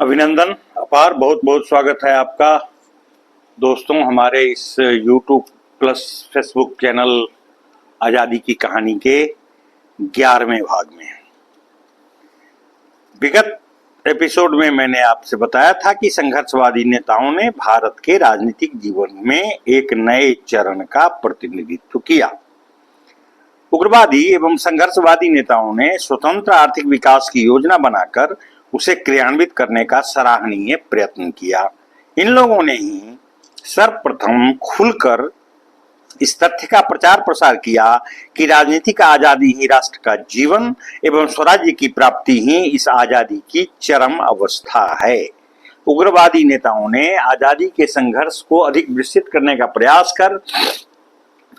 अभिनंदन अपार, बहुत बहुत स्वागत है आपका दोस्तों हमारे इस YouTube प्लस फेसबुक चैनल आज़ादी की कहानी के 11वें भाग में। विगत एपिसोड में मैंने आपसे बताया था कि संघर्षवादी नेताओं ने भारत के राजनीतिक जीवन में एक नए चरण का प्रतिनिधित्व किया। उग्रवादी एवं संघर्षवादी नेताओं ने स्वतंत्र आर्थिक विकास की योजना बनाकर उसे क्रियान्वित करने का सराहनीय प्रयत्न किया। इन लोगों ने ही सर्वप्रथम खुलकर इस तथ्य का प्रचार प्रसार किया कि राजनीतिक आजादी ही राष्ट्र का जीवन एवं स्वराज्य की प्राप्ति ही इस आजादी की चरम अवस्था है। उग्रवादी नेताओं ने आजादी के संघर्ष को अधिक विस्तृत करने का प्रयास कर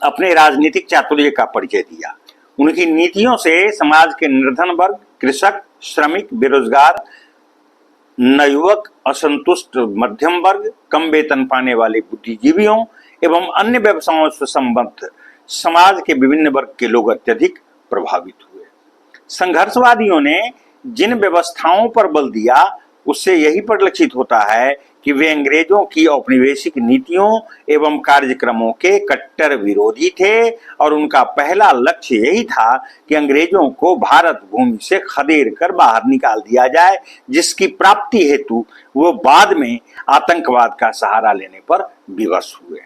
अपने राजनीतिक चातुर्य का परिचय दिया। उनकी नीतियों से समाज के निर्धन वर्ग, कृषक, श्रमिक, बेरोजगार, नवयुवक, असंतुष्ट मध्यम वर्ग, कम वेतन पाने वाले बुद्धिजीवियों एवं अन्य व्यवसायों से संबद्ध समाज के विभिन्न वर्ग के लोग अत्यधिक प्रभावित हुए। संघर्षवादियों ने जिन व्यवस्थाओं पर बल दिया उससे यही परिलक्षित होता है कि वे अंग्रेजों की औपनिवेशिक नीतियों एवं कार्यक्रमों के कट्टर विरोधी थे और उनका पहला लक्ष्य यही था कि अंग्रेजों को भारत भूमि से खदेड़ कर बाहर निकाल दिया जाए, जिसकी प्राप्ति हेतु वो बाद में आतंकवाद का सहारा लेने पर विवश हुए।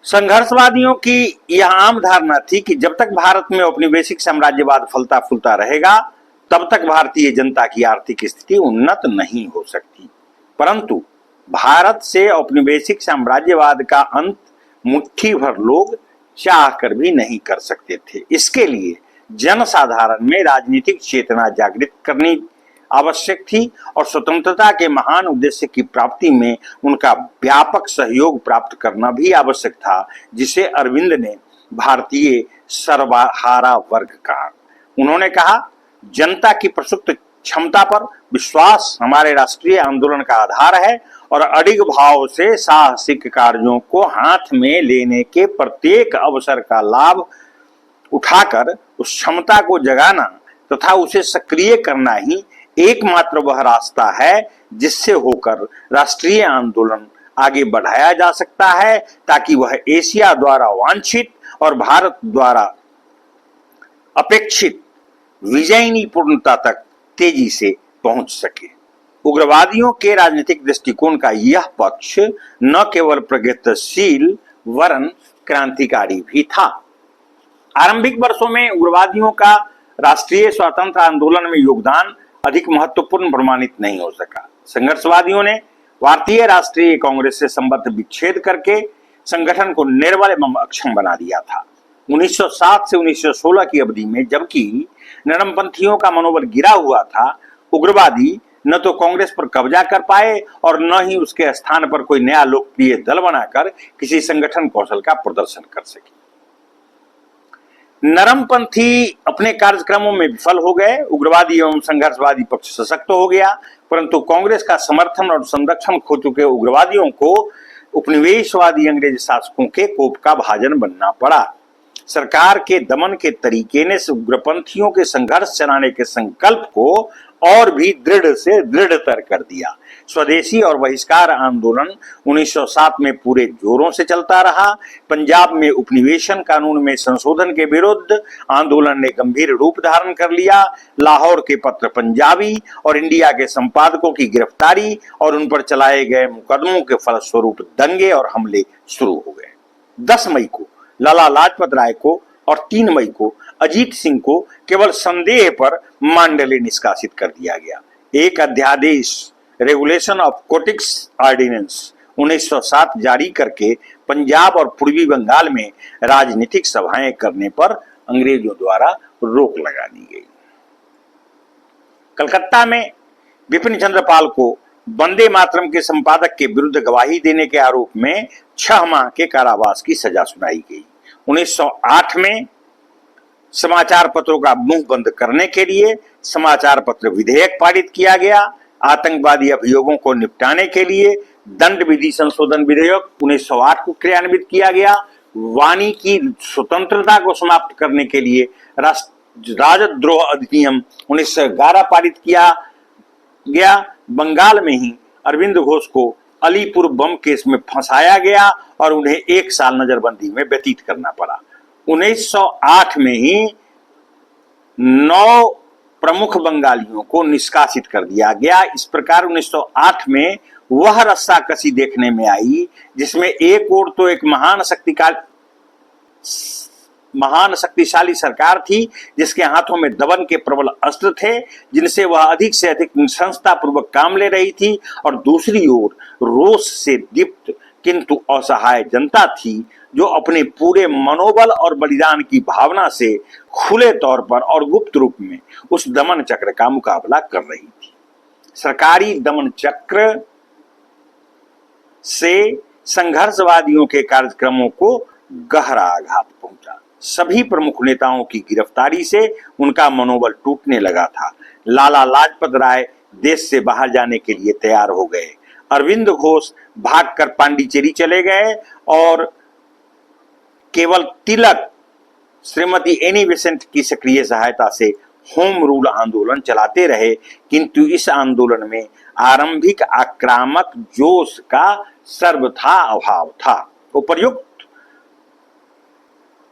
संघर्षवादियों की यह आम धारणा थी कि जब तक भारत में औपनिवेशिक साम्राज्यवाद फलता फूलता रहेगा तब तक भारतीय जनता की आर्थिक स्थिति उन्नत नहीं हो सकती। परंतु भारत से औपनिवेशिक साम्राज्यवाद का अंत मुट्ठी भर लोग चाह कर भी नहीं कर सकते थे। इसके लिए जनसाधारण में राजनीतिक चेतना जागृत करनी आवश्यक थी और स्वतंत्रता के महान उद्देश्य की प्राप्ति में उनका व्यापक सहयोग प्राप्त करना भी आवश्यक था, जिसे अरविंद ने भारतीय सर्वहारा वर्ग कहा। उन्होंने कहा, जनता की प्रसुप्त क्षमता पर विश्वास हमारे राष्ट्रीय आंदोलन का आधार है और अडिग भाव से साहसिक कार्यों को हाथ में लेने के प्रत्येक अवसर का लाभ उठाकर उस क्षमता को जगाना तथा उसे सक्रिय करना ही एकमात्र वह रास्ता है जिससे होकर राष्ट्रीय आंदोलन आगे बढ़ाया जा सकता है, ताकि वह एशिया द्वारा वांछित और भारत द्वारा अपेक्षित विजयनी पूर्णता तक तेजी से पहुंच सके। उग्रवादियों के राजनीतिक दृष्टिकोण का यह पक्ष न केवल प्रगतिशील वरन क्रांतिकारी भी था। आरंभिक वर्षों में उग्रवादियों का राष्ट्रीय स्वतंत्र आंदोलन में योगदान अधिक महत्वपूर्ण प्रमाणित नहीं हो सका। संघर्षवादियों ने भारतीय राष्ट्रीय कांग्रेस से संबंध विच्छेद करके संगठन को निर्बल एवं अक्षम बना दिया था। 1907 से 1916 की अवधि में जबकि नरमपंथियों का मनोबल गिरा हुआ था, उग्रवादी न तो कांग्रेस पर कब्जा कर पाए और न ही उसके स्थान पर कोई नया लोकप्रिय दल बनाकर किसी संगठन कौशल का प्रदर्शन कर सके। नरमपंथी अपने कार्यक्रमों में विफल हो गए, उग्रवादी एवं संघर्षवादी पक्ष सशक्त हो गया, परंतु कांग्रेस का समर्थन और संरक्षण खो चुके उग्रवादियों को उपनिवेशवादी अंग्रेज शासकों के कोप का भाजन बनना पड़ा। सरकार के दमन के तरीके ने उग्रपंथियों के संघर्ष चलाने के संकल्प को और भी दृढ़ से दृढ़तर कर दिया। स्वदेशी और बहिष्कार आंदोलन 1907 में पूरे जोरों से चलता रहा। पंजाब में उपनिवेशन कानून में संशोधन के विरुद्ध आंदोलन ने गंभीर रूप धारण कर लिया। लाहौर के पत्र पंजाबी और इंडिया के संपादकों की गिरफ्तारी और उन पर चलाए गए मुकदमों के फलस्वरूप दंगे और हमले शुरू हो गए। 10 मई को लाला लाजपत राय को और 3 मई को अजीत सिंह को केवल संदेह पर मांडले निष्कासित कर दिया गया। एक अध्यादेश रेगुलेशन ऑफ कोटिक्स ऑर्डिनेंस 1907 जारी करके पंजाब और पूर्वी बंगाल में राजनीतिक सभाएं करने पर अंग्रेजों द्वारा रोक लगा दी गई। कलकत्ता में विपिन चंद्र पाल को वंदे मातरम के संपादक के विरुद्ध गवाही देने के आरोप में 6 माह के कारावास की सजा सुनाई गई। 1908 में समाचार पत्रों का मुंह बंद करने के लिए समाचार पत्र विधेयक पारित किया गया। आतंकवादी अभियोगों को निपटाने के लिए दंड विधि संशोधन विधेयक 1908 को क्रियान्वित किया गया। वाणी की स्वतंत्रता को समाप्त करने के लिए राजद्रोह अधिनियम 1911 पारित किया गया। बंगाल में ही अरविंद घोष को अलीपुर बम केस में फंसाया गया और उन्हें 1 साल नजरबंदी में व्यतीत करना पड़ा। 1908 में ही 9 प्रमुख बंगालियों को निष्कासित कर दिया गया। इस प्रकार 1908 में वह रस्साकसी देखने में आई जिसमें एक ओर तो एक महान शक्तिशाली सरकार थी जिसके हाथों में दमन के प्रबल अस्त्र थे जिनसे वह अधिक से अधिक निशंसता पूर्वक काम ले रही थी, और दूसरी ओर रोष से दीप्त किंतु असहाय जनता थी जो अपने पूरे मनोबल और बलिदान की भावना से खुले तौर पर और गुप्त रूप में उस दमन चक्र का मुकाबला कर रही थी। सरकारी दमन चक्र से संघर्षवादियों के कार्यक्रमों को गहरा आघात पहुंचा। सभी प्रमुख नेताओं की गिरफ्तारी से उनका मनोबल टूटने लगा था। लाला लाजपत राय देश से बाहर जाने के लिए तैयार हो गए। अरविंद घोष भागकर पांडिचेरी चले गए और केवल तिलक श्रीमती एनी बेसेंट की सक्रिय सहायता से होम रूल आंदोलन चलाते रहे, किंतु इस आंदोलन में आरंभिक आक्रामक जोश का सर्वथा अभाव था। उपर्युक्त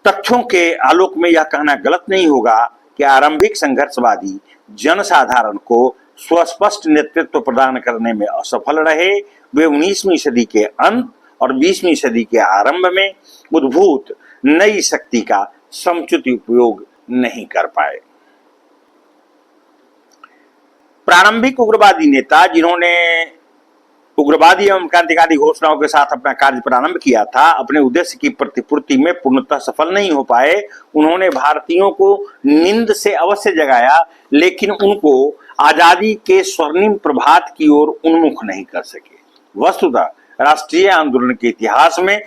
तथ्यों के आलोक में यह कहना गलत नहीं होगा कि आरंभिक संघर्षवादी जनसाधारण को सुस्पष्ट नेतृत्व प्रदान करने में असफल रहे। वे 19वीं सदी के अंत और 20वीं सदी के आरंभ में उद्भूत नई शक्ति का समुचित उपयोग नहीं कर पाए। प्रारंभिक उग्रवादी नेता जिन्होंने उग्रवादी एवं क्रांतिकारी घोषणाओं के साथ अपना कार्य प्रारंभ किया था, अपने उद्देश्य की प्रतिपूर्ति में पूर्णतः सफल नहीं हो पाए। उन्होंने भारतीयों को नींद से अवश्य जगाया, लेकिन उनको आजादी के स्वर्णिम प्रभात की ओर उन्मुख नहीं कर सके। वस्तुतः राष्ट्रीय आंदोलन के इतिहास में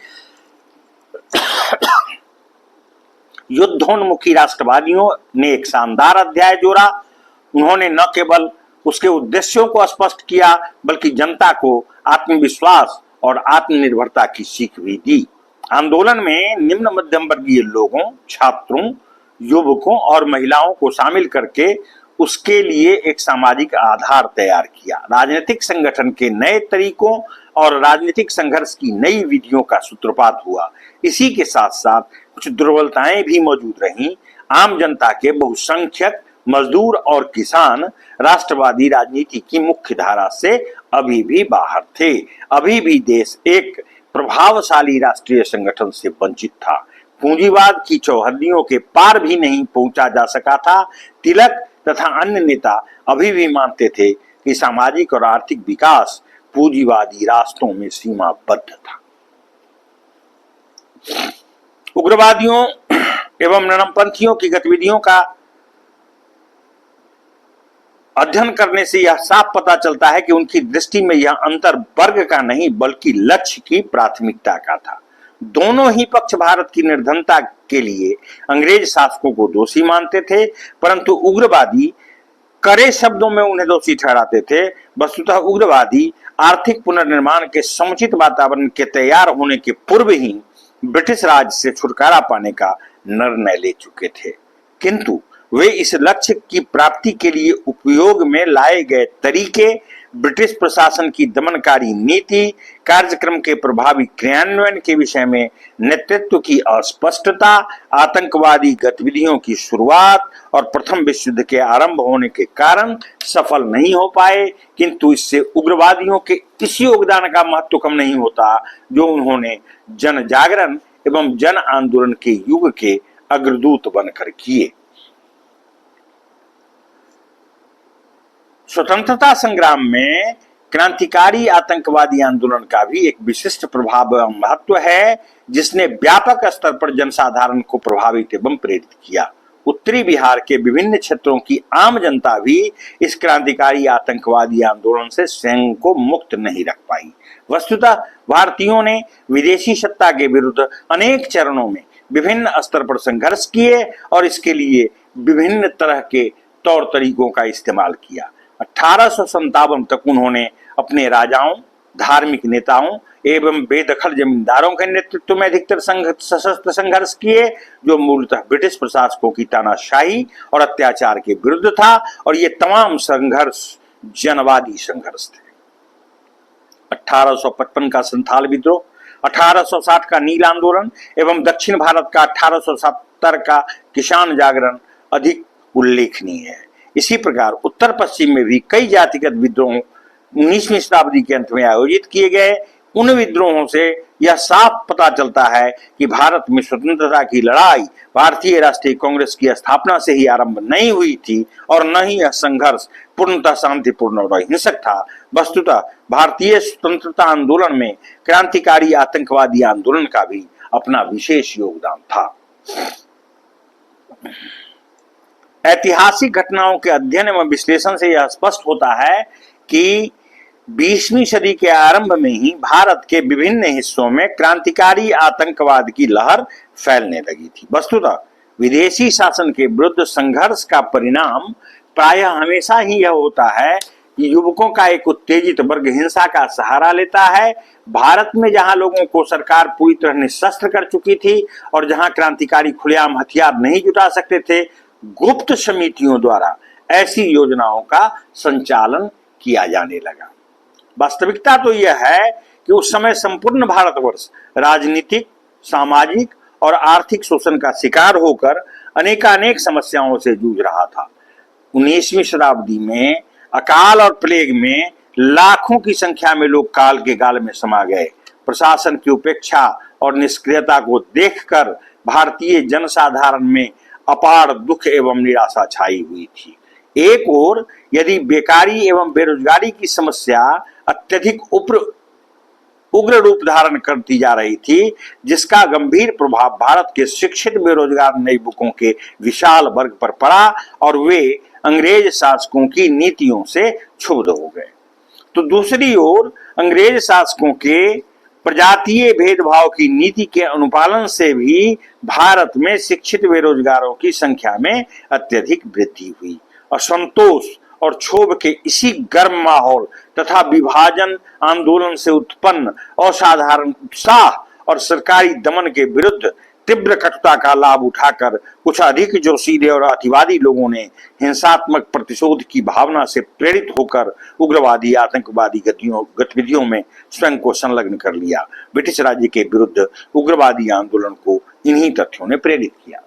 युद्धोन्मुखी राष्ट्रवादियों ने एक शानदार अध्याय जोड़ा। उन्होंने न केवल उसके उद्देश्यों को स्पष्ट किया बल्कि जनता को आत्मविश्वास और आत्मनिर्भरता की सीख भी दी। आंदोलन में निम्न मध्यम वर्गीय लोगों, छात्रों, युवकों और महिलाओं को शामिल करके उसके लिए एक सामाजिक आधार तैयार किया। राजनीतिक संगठन के नए तरीकों और राजनीतिक संघर्ष की नई विधियों का सूत्रपात हुआ। इसी के साथ साथ कुछ दुर्बलताएं भी मौजूद रहीं। आम जनता के बहुसंख्यक मजदूर और किसान राष्ट्रवादी राजनीति की मुख्य धारा से अभी भी बाहर थे। अभी भी देश एक प्रभावशाली राष्ट्रीय संगठन से वंचित था। पूंजीवाद की चौहद्दियों के पार भी नहीं पहुंचा जा सका था। तिलक तथा अन्य नेता अभी भी मानते थे कि सामाजिक और आर्थिक विकास पूंजीवादी रास्तों में सीमाबद्ध था। उग्रवादियों एवं नरमपंथियों की गतिविधियों का अध्ययन करने से यह साफ पता चलता है कि उनकी दृष्टि में यह अंतर वर्ग का नहीं बल्कि लक्ष्य की प्राथमिकता का था। दोनों ही पक्ष भारत की निर्धनता के लिए अंग्रेज शासकों को दोषी मानते थे, परंतु उग्रवादी कड़े शब्दों में उन्हें दोषी ठहराते थे। वस्तुतः उग्रवादी आर्थिक पुनर्निर्माण के समुचित वातावरण के तैयार होने के पूर्व ही ब्रिटिश राज से छुटकारा पाने का निर्णय ले चुके थे, किंतु वे इस लक्ष्य की प्राप्ति के लिए उपयोग में लाए गए तरीके, ब्रिटिश प्रशासन की दमनकारी नीति, कार्यक्रम के प्रभावी क्रियान्वयन के विषय में नेतृत्व की अस्पष्टता, आतंकवादी गतिविधियों की शुरुआत और प्रथम विश्व युद्ध के आरंभ होने के कारण सफल नहीं हो पाए, किंतु इससे उग्रवादियों के इस योगदान का महत्व कम नहीं होता जो उन्होंने जन जागरण एवं जन आंदोलन के युग के अग्रदूत बनकर किए। स्वतंत्रता संग्राम में क्रांतिकारी आतंकवादी आंदोलन का भी एक विशिष्ट प्रभाव एवं महत्व है, जिसने व्यापक स्तर पर जनसाधारण को प्रभावित एवं प्रेरित किया। उत्तरी बिहार के विभिन्न क्षेत्रों की आम जनता भी इस क्रांतिकारी आतंकवादी आंदोलन से स्वयं को मुक्त नहीं रख पाई। वस्तुतः भारतीयों ने विदेशी सत्ता के विरुद्ध अनेक चरणों में विभिन्न स्तर पर संघर्ष किए और इसके लिए विभिन्न तरह के तौर तरीकों का इस्तेमाल किया। 1857 तक उन्होंने अपने राजाओं, धार्मिक नेताओं एवं बेदखल जमींदारों के नेतृत्व में अधिकतर सशस्त्र संघर्ष किए, जो मूलतः ब्रिटिश प्रशासकों की तानाशाही और अत्याचार के विरुद्ध था, और ये तमाम संघर्ष जनवादी संघर्ष थे। 1855 का संथाल विद्रोह, 1860 का नील आंदोलन एवं दक्षिण भारत का 1870 का किसान जागरण अधिक उल्लेखनीय है। इसी प्रकार उत्तर पश्चिम में भी कई जातिगत विद्रोह 19वीं शताब्दी के अंत में आयोजित किए गए। उन विद्रोहों से यह साफ पता चलता है कि भारत में स्वतंत्रता की लड़ाई भारतीय राष्ट्रीय कांग्रेस की स्थापना से ही आरंभ नहीं हुई थी और न ही यह संघर्ष पूर्णतः शांतिपूर्ण और अहिंसक था। वस्तुतः भारतीय स्वतंत्रता आंदोलन में क्रांतिकारी आतंकवादी आंदोलन का भी अपना विशेष योगदान था। ऐतिहासिक घटनाओं के अध्ययन एवं विश्लेषण से यह स्पष्ट होता है कि 20वीं सदी के आरंभ में ही भारत के विभिन्न हिस्सों में क्रांतिकारी आतंकवाद की लहर फैलने लगी थी। वस्तुतः विदेशी शासन के विरुद्ध संघर्ष का परिणाम प्रायः हमेशा ही यह होता है कि युवकों का एक उत्तेजित वर्ग हिंसा का सहारा लेता है। भारत में जहां लोगों को सरकार पूरी तरह निःशस्त्र कर चुकी थी और जहां क्रांतिकारी खुलेआम हथियार नहीं जुटा सकते थे, गुप्त समितियों द्वारा ऐसी योजनाओं का संचालन किया जाने लगा। वास्तविकता तो यह है कि उस समय संपूर्ण भारतवर्ष राजनीतिक, सामाजिक और आर्थिक शोषण का शिकार होकर अनेकानेक समस्याओं से जूझ रहा था। 19वीं शताब्दी में अकाल और प्लेग में लाखों की संख्या में लोग काल के गाल में समा गए। प्रशासन की उपेक्षा और निष्क्रियता को देखकर भारतीय जनसाधारण में अपार दुख एवं निराशा छाई हुई थी। एक ओर यदि बेकारी एवं बेरोजगारी की समस्या अत्यधिक उग्र रूप धारण करती जा रही थी, जिसका गंभीर प्रभाव भारत के शिक्षित बेरोजगार नए युवकों के विशाल वर्ग पर पड़ा और वे अंग्रेज शासकों की नीतियों से क्षुब्ध हो गए, तो दूसरी ओर अंग्रेज शासकों के प्रजातीय भेदभाव की नीति के अनुपालन से भी भारत में शिक्षित बेरोजगारों की संख्या में अत्यधिक वृद्धि हुई। असंतोष और क्षोभ के इसी गर्म माहौल तथा विभाजन आंदोलन से उत्पन्न असाधारण उत्साह और सरकारी दमन के विरुद्ध तीव्र कटुता का लाभ उठाकर कुछ अधिक जो सीधे और अतिवादी लोगों ने हिंसात्मक प्रतिशोध की भावना से प्रेरित होकर उग्रवादी आतंकवादी गतिविधियों में स्वयं को संलग्न कर लिया। ब्रिटिश राज्य के विरुद्ध उग्रवादी आंदोलन को इन्हीं तथ्यों ने प्रेरित किया।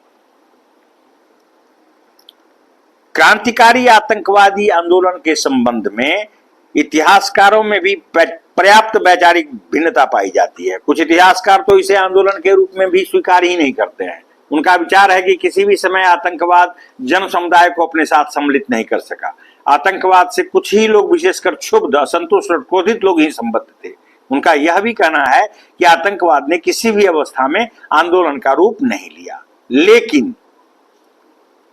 क्रांतिकारी आतंकवादी आंदोलन के संबंध में इतिहासकारों में भी पर्याप्त वैचारिक भिन्नता पाई जाती है। कुछ इतिहासकार तो इसे आंदोलन के रूप में भी स्वीकार ही नहीं करते हैं। उनका विचार है कि किसी भी समय आतंकवाद जन समुदाय को अपने साथ सम्मिलित नहीं कर सका। आतंकवाद से कुछ ही लोग, विशेषकर क्षुब्ध, असंतुष्ट और क्रोधित लोग ही संबद्ध थे। उनका यह भी कहना है कि आतंकवाद ने किसी भी अवस्था में आंदोलन का रूप नहीं लिया। लेकिन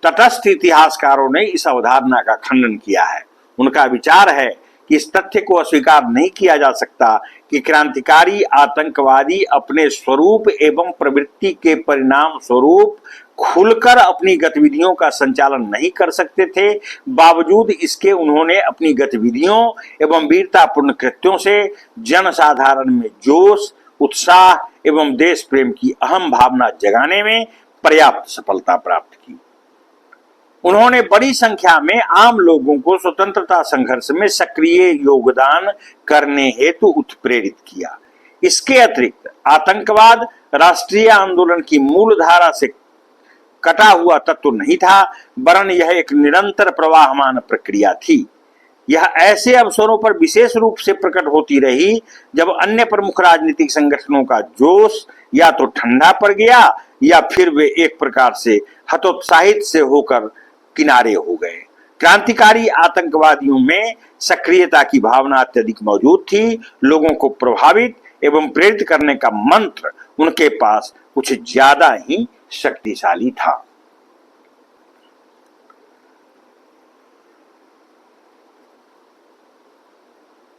तटस्थ इतिहासकारों ने इस अवधारणा का खंडन किया है। उनका विचार है कि इस तथ्य को अस्वीकार नहीं किया जा सकता कि क्रांतिकारी आतंकवादी अपने स्वरूप एवं प्रवृत्ति के परिणाम स्वरूप खुलकर अपनी गतिविधियों का संचालन नहीं कर सकते थे। बावजूद इसके उन्होंने अपनी गतिविधियों एवं वीरतापूर्ण कृत्यों से जनसाधारण में जोश, उत्साह एवं देश प्रेम की अहम भावना जगाने में पर्याप्त सफलता प्राप्त की। उन्होंने बड़ी संख्या में आम लोगों को स्वतंत्रता संघर्ष में सक्रिय योगदान करने हेतु उत्प्रेरित किया। इसके अतिरिक्त आतंकवाद राष्ट्रीय आंदोलन की मूल धारा से कटा हुआ तत्व नहीं था, वरन यह एक निरंतर प्रवाहमान प्रक्रिया थी। यह ऐसे अवसरों पर विशेष रूप से प्रकट होती रही जब अन्य प्रमुख राजनीतिक संगठनों का जोश या तो ठंडा पड़ गया या फिर वे एक प्रकार से हतोत्साहित से होकर किनारे हो गए। क्रांतिकारी आतंकवादियों में सक्रियता की भावना अत्यधिक मौजूद थी। लोगों को प्रभावित एवं प्रेरित करने का मंत्र उनके पास कुछ ज्यादा ही शक्तिशाली था।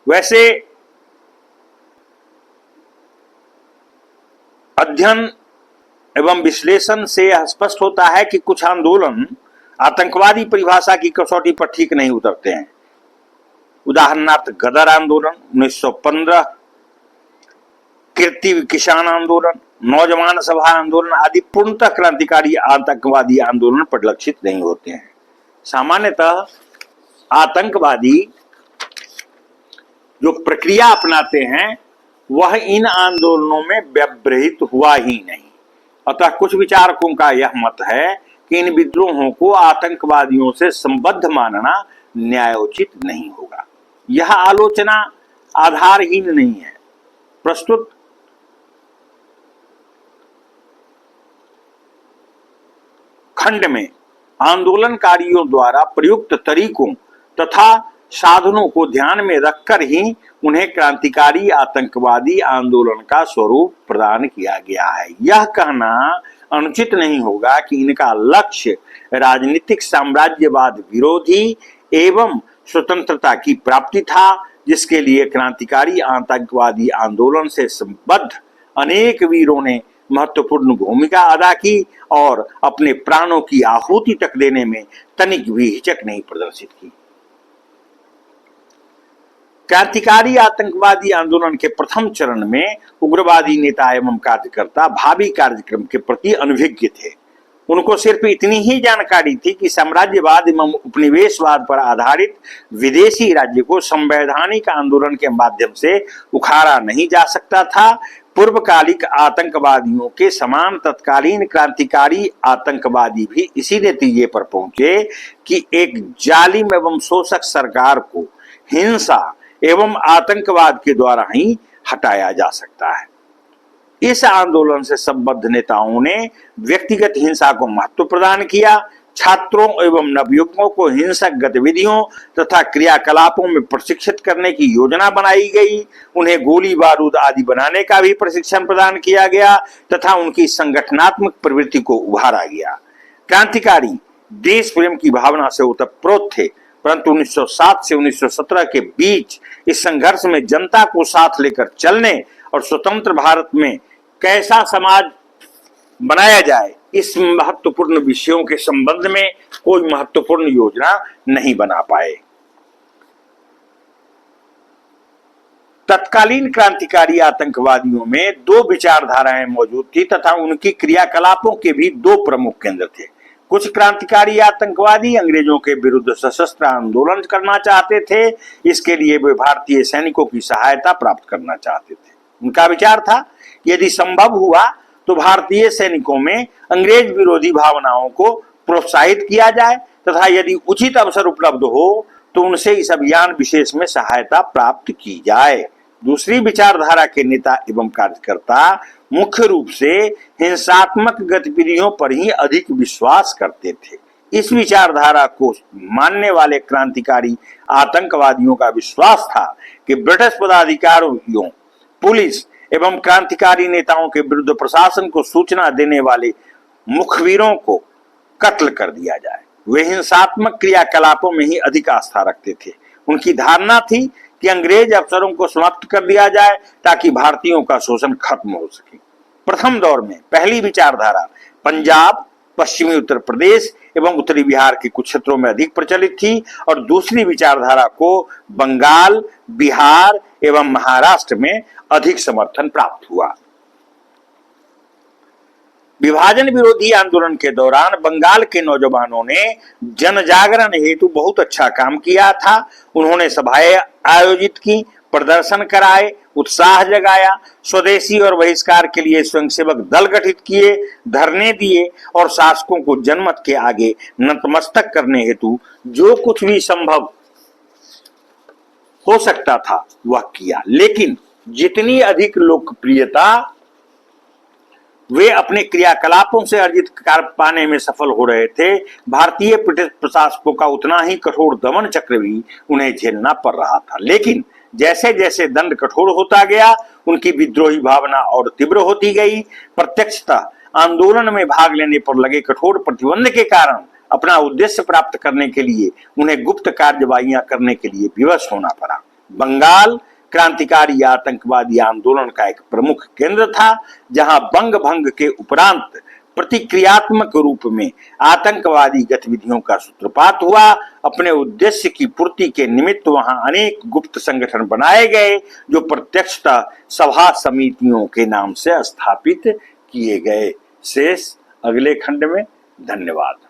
वैसे अध्ययन एवं विश्लेषण से यह स्पष्ट होता है कि कुछ आंदोलन आतंकवादी परिभाषा की कसौटी पर ठीक नहीं उतरते हैं। उदाहरणार्थ गदर आंदोलन 1915, कीर्ति किसान आंदोलन, नौजवान सभा आंदोलन आदि पूर्णतः क्रांतिकारी आतंकवादी आंदोलन परिलक्षित नहीं होते हैं। सामान्यतः आतंकवादी जो प्रक्रिया अपनाते हैं वह इन आंदोलनों में व्यवहित हुआ ही नहीं। अतः कुछ विचारकों का यह मत है कि इन विद्रोहों को आतंकवादियों से संबद्ध मानना न्यायोचित नहीं होगा। यह आलोचना आधारहीन नहीं है। प्रस्तुत खंड में आंदोलनकारियों द्वारा प्रयुक्त तरीकों तथा साधनों को ध्यान में रखकर ही उन्हें क्रांतिकारी आतंकवादी आंदोलन का स्वरूप प्रदान किया गया है। यह कहना अनुचित नहीं होगा कि इनका लक्ष्य राजनीतिक साम्राज्यवाद विरोधी एवं स्वतंत्रता की प्राप्ति था, जिसके लिए क्रांतिकारी आतंकवादी आंदोलन से संबद्ध अनेक वीरों ने महत्वपूर्ण भूमिका अदा की और अपने प्राणों की आहुति तक देने में तनिक भी हिचक नहीं प्रदर्शित की। क्रांतिकारी आतंकवादी आंदोलन के प्रथम चरण में उग्रवादी नेता एवं कार्यकर्ता भावी कार्यक्रम के प्रति अनभिज्ञ थे। उनको सिर्फ इतनी ही जानकारी थी कि साम्राज्यवाद एवं उपनिवेशवाद पर आधारित विदेशी राज्य को संवैधानिक आंदोलन के माध्यम से उखाड़ा नहीं जा सकता था। पूर्वकालिक आतंकवादियों के समान तत्कालीन क्रांतिकारी आतंकवादी भी इसी नतीजे पर पहुंचे कि एक जालिम एवं शोषक सरकार को हिंसा एवं आतंकवाद के द्वारा ही हटाया जा सकता है। इस आंदोलन से संबद्ध नेताओं ने व्यक्तिगत हिंसा को महत्व प्रदान किया। छात्रों एवं नवयुवकों को हिंसक गतिविधियों तथा क्रियाकलापों में प्रशिक्षित करने की योजना बनाई गई। उन्हें गोली बारूद आदि बनाने का भी प्रशिक्षण प्रदान किया गया तथा उनकी संगठनात्मक प्रवृत्ति को उभारा गया। क्रांतिकारी देश प्रेम की भावना से ओतप्रोत थे, परंतु 1907 से 1917 के बीच इस संघर्ष में जनता को साथ लेकर चलने और स्वतंत्र भारत में कैसा समाज बनाया जाए, इस महत्वपूर्ण विषयों के संबंध में कोई महत्वपूर्ण योजना नहीं बना पाए। तत्कालीन क्रांतिकारी आतंकवादियों में दो विचारधाराएं मौजूद थी तथा उनकी क्रियाकलापों के भी दो प्रमुख केंद्र थे। कुछ क्रांतिकारी आतंकवादी अंग्रेजों के विरुद्ध सशस्त्र आंदोलन करना चाहते थे। इसके लिए वे भारतीय सैनिकों की सहायता प्राप्त करना चाहते थे। उनका विचार था कि यदि संभव हुआ तो भारतीय सैनिकों में अंग्रेज विरोधी भावनाओं को प्रोत्साहित किया जाए तथा यदि उचित अवसर उपलब्ध हो तो उनसे इस अभियान विशेष में सहायता प्राप्त की जाए। दूसरी विचारधारा के नेता एवं कार्यकर्ता मुख्य रूप से हिंसात्मक गतिविधियों पर ही अधिक विश्वास करते थे। इस विचारधारा को मानने वाले क्रांतिकारी आतंकवादियों का विश्वास था कि ब्रिटिश पदाधिकारियों, पुलिस एवं क्रांतिकारी नेताओं के विरुद्ध प्रशासन को सूचना देने वाले मुखबिरों को कत्ल कर दिया जाए। वे हिंसात्मक क्रियाकलापों में ही अधिक आस्था रखते थे। उनकी धारणा थी कि अंग्रेज अफसरों को समाप्त कर दिया जाए ताकि भारतीयों का शोषण खत्म हो सके। प्रथम दौर में पहली विचारधारा पंजाब, पश्चिमी उत्तर प्रदेश एवं उत्तरी बिहार के कुछ क्षेत्रों में अधिक प्रचलित थी और दूसरी विचारधारा को बंगाल, बिहार एवं महाराष्ट्र में अधिक समर्थन प्राप्त हुआ। विभाजन विरोधी आंदोलन के दौरान बंगाल के नौजवानों ने जन जागरण हेतु बहुत अच्छा काम किया था। उन्होंने सभाएं आयोजित की, प्रदर्शन कराए, उत्साह जगाया, स्वदेशी और बहिष्कार के लिए स्वयंसेवक दल गठित किए, धरने दिए और शासकों को जनमत के आगे नतमस्तक करने हेतु जो कुछ भी संभव हो सकता था वह किया। लेकिन जितनी अधिक लोकप्रियता वे अपने क्रियाकलापों से अर्जित कर पाने में सफल हो रहे थे, भारतीय ब्रिटिश प्रशासकों का उतना ही कठोर दमन चक्र भी उन्हें झेलना पड़ रहा था। लेकिन जैसे जैसे दंड कठोर होता गया, उनकी विद्रोही भावना और तीव्र होती गई। प्रत्यक्षतः आंदोलन में भाग लेने पर लगे कठोर प्रतिबंध के कारण अपना उद्देश्य प्राप्त करने के लिए उन्हें गुप्त कार्यवाहियां करने के लिए विवश होना पड़ा। बंगाल क्रांतिकारी आतंकवादी आंदोलन का एक प्रमुख केंद्र था, जहां बंग भंग के उपरांत प्रतिक्रियात्मक रूप में आतंकवादी गतिविधियों का सूत्रपात हुआ। अपने उद्देश्य की पूर्ति के निमित्त वहां अनेक गुप्त संगठन बनाए गए जो प्रत्यक्षतः सभा समितियों के नाम से स्थापित किए गए। शेष अगले खंड में। धन्यवाद।